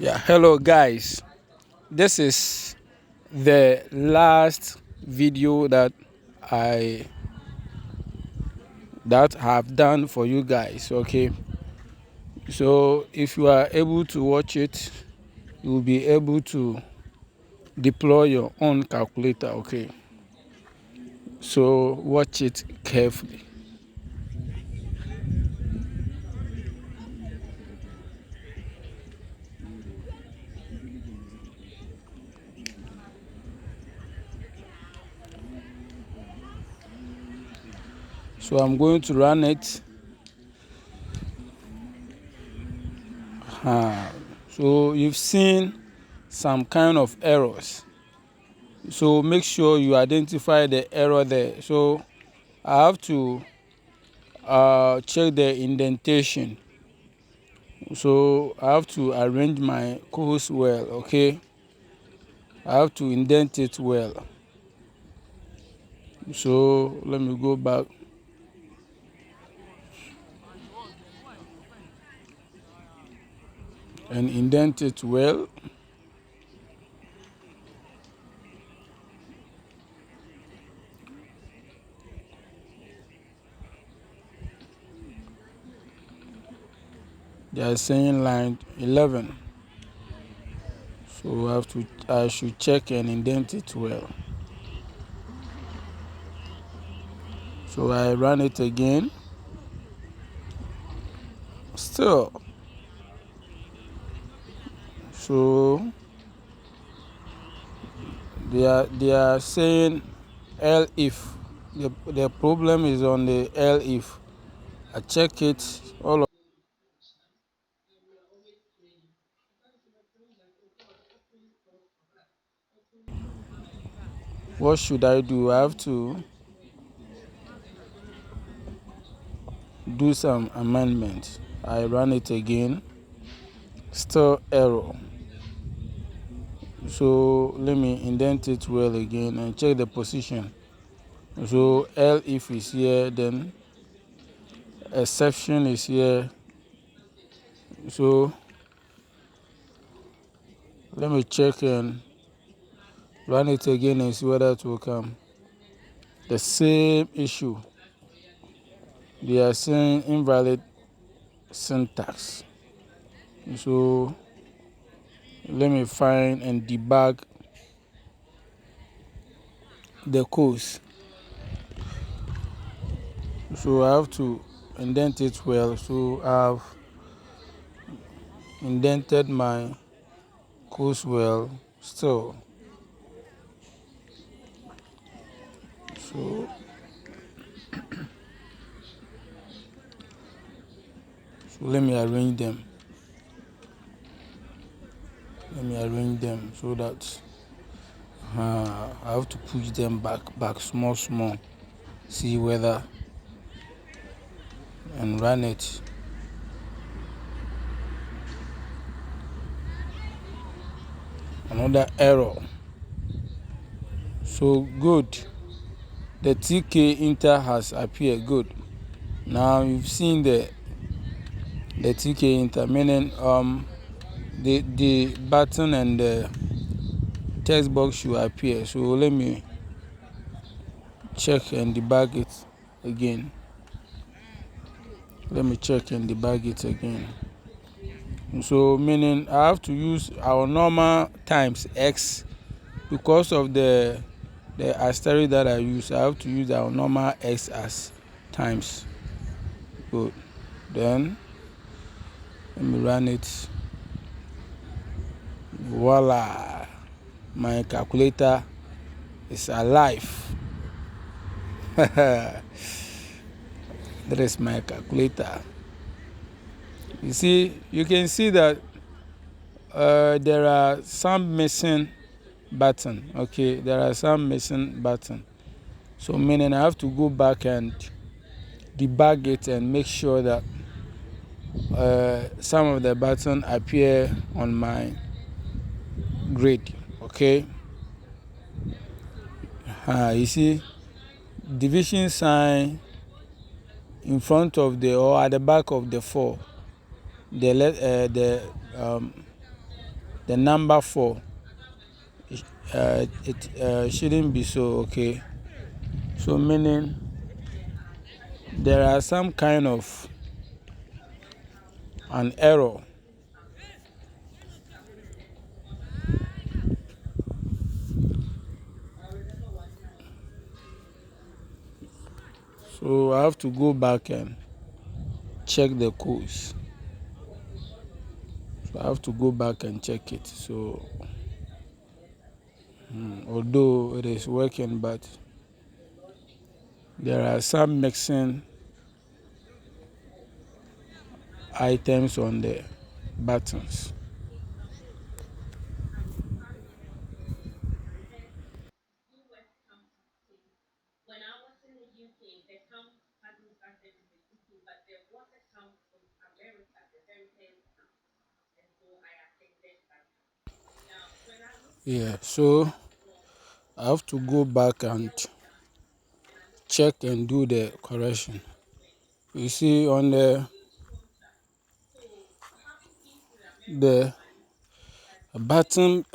Yeah, hello guys. This is the last video I that have done for you guys. Okay, so if you are able to watch it, you will be able to deploy your own calculator. Okay, so watch it carefully. So I'm going to run it. So you've seen some kind of errors. So make sure you identify the error there. So I have to check the indentation. So I have to arrange my course well. Okay, I have to indent it well. So let me go back. And indent it well. They are saying line 11. So I should check and indent it well. So I run it again. Still. So they are saying elif. The problem is on the elif. I check it all. What should I do? I have to do some amendment. I run it again. Still error. So let me indent it well again and check the position. So elif is here, then exception is here. So let me check and run it again and see whether it will come. The same issue. They are saying invalid syntax. So let me find and debug the course. So I have to indent it well. So I've indented my course well still. So let me arrange them. So that I have to push them back small. See whether and run it. Another error. So good. The TK Inter has appeared. Good. Now you've seen the TK Inter, meaning the button and the text box should appear. So let me check and debug it again. So meaning I have to use our normal times x because of the asterisk that I use. I have to use our normal x as times. Good. Then let me run it. Voila, my calculator is alive. That is my calculator. You can see that there are some missing button. Okay, there are some missing button. So meaning I have to go back and debug it and make sure that some of the buttons appear on my grid. Okay. You see division sign in front of the or at the back of the 4. The the number 4, it shouldn't be so. Okay, so meaning there are some kind of an error. So I have to go back and check the codes. So I have to go back and check it. So although it is working, but there are some mixing items on the buttons. Yeah, so I have to go back and check and do the correction. You see on the button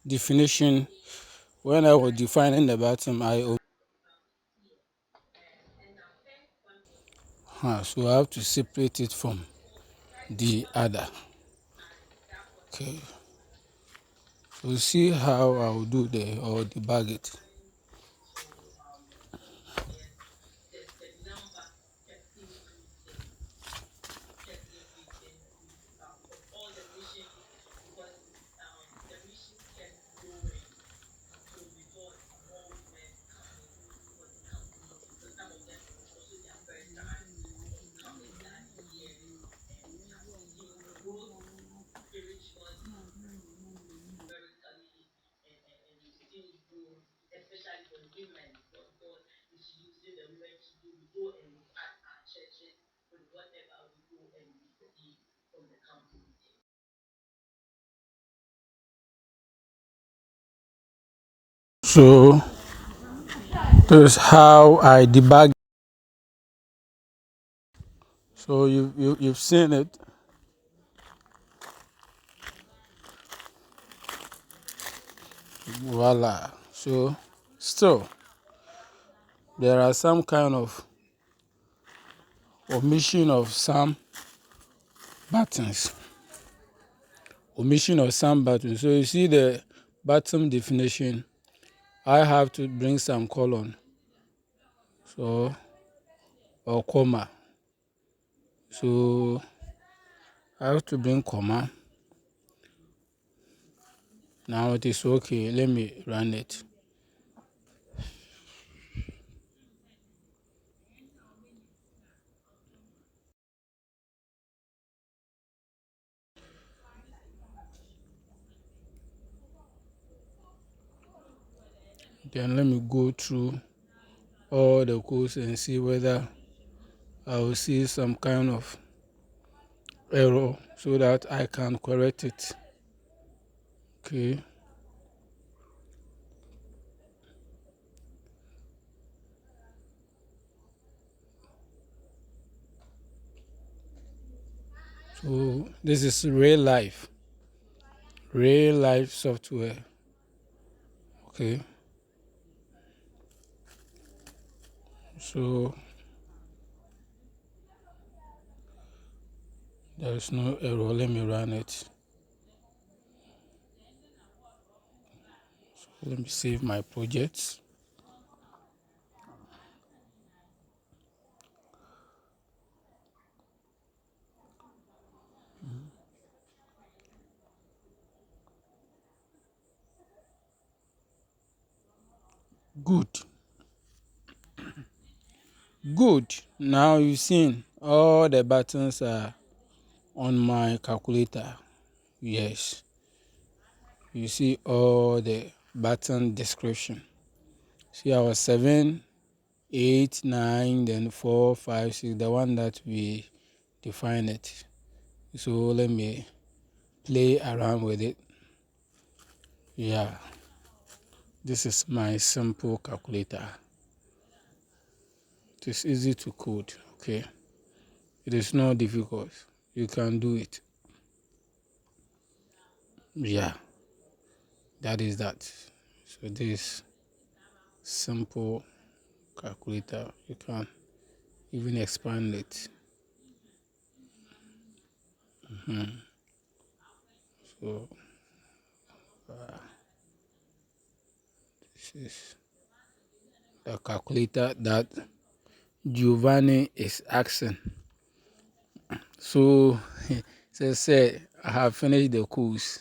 definition, when I was defining the button, so I have to separate it from the other. Okay, so see how I will do or debug it. So this is how I debug. So you've seen it. Voila. So still there are some kind of omission of some buttons. So you see the button definition, I have to bring some colon, so or comma. So I have to bring comma. Now it is okay. Let me run it. Then let me go through all the codes and see whether I will see some kind of error so that I can correct it. Okay. So this is real life software. Okay. So there is no error. Let me run it. Let me save my projects. Good. Good. Now you've seen all the buttons are on my calculator. Yes. You see all the button description. See our 7, 8, 9, then 4, 5, 6, the one that we define it. So let me play around with it. Yeah. This is my simple calculator. It is easy to code. Okay. It is not difficult. You can do it. Yeah, that is that. So this simple calculator, you can even expand it. So this is the calculator that Giovanni is asking. So say I have finished the course.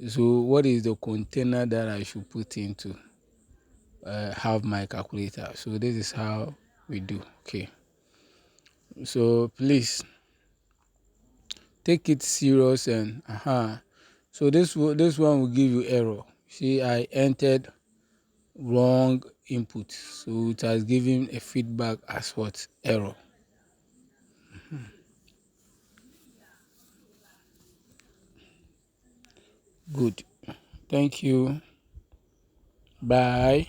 So what is the container that I should put into have my calculator? So this is how we do. Okay. So please take it serious and So this one will give you error. See, I entered wrong input, so it has given a feedback as what error. Good. Thank you. Bye.